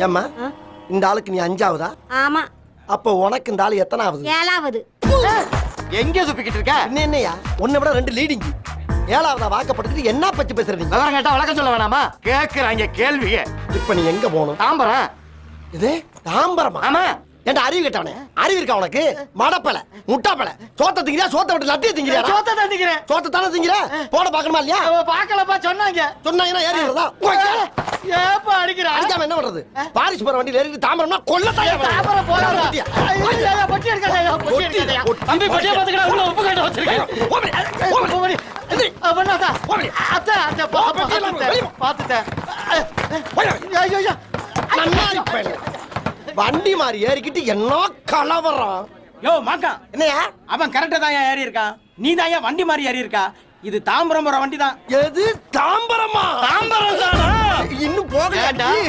ஏம்மா இந்த ஆளுக்கு நீ 5ஆவதா? ஆமா. அப்ப உனக்கு இந்த ஆளு எத்தனாவது? 7வது. எங்க சுப்பிக்கிட்டு இருக்க? என்னையா உன்னை விட 2 லீடிங். 7ஆவதா வாக்கப்படுத்திட்டு என்ன பத்தி பேசுற நீ? விவரம் கேட்டா வழக்கம் சொல்ல வேணாமா? கேக்குறாங்க கேள்விய. இப்ப நீ எங்க போகணும்? தாம்பரம். இது தாம்பரமா? ஆமா. ஏன்டா அறிவு கேட்டவனே? அறிவு இருக்கா உனக்கு? மடப்பல முட்டாப்பல சோத்த திங்கிறியா? சோத்த விட்டு லட்டிய திங்கிறியா? சோத்த தந்திக்கிறேன். சோத்த தானே திங்கிற? போட பாக்கணுமா இல்லையா? பாக்கலப்பா சொன்னாங்க. சொன்னாங்கன்னா ஏறி வரதா? ஏப்பா அடிக்கிற? அடிக்காம என்ன பண்றது? பாரிஸ் போற வண்டியில ஏறி தாம்பரம்னா கொல்லத்தாயா? தாம்பரம் போறாரா? பொட்டி எடுக்காதயா. பொட்டி எடுக்காதயா. தம்பி பொட்டியை பாத்துக்கடா. உள்ள உப்பு கட்ட வச்சிருக்கேன். ஓடி. பண்ணாதா. அத்தை அத்தை பாத்துட்டேன். ஐயோ நன்னாரி பையன். வண்டி மாறி ஏறிக்கிட்டு என்ன கலவரம். யோ மாக்கா, என்னையா அவன் கரெக்டா தான் ஏறி இருக்கான். நீ தான் வண்டி மாதிரி ஏறி இருக்கா. இது தாம்பரம் போற வண்டி தான். எது தாம்பரமா? தாம்பரம் தானா? இன்னும் போகலையாடா?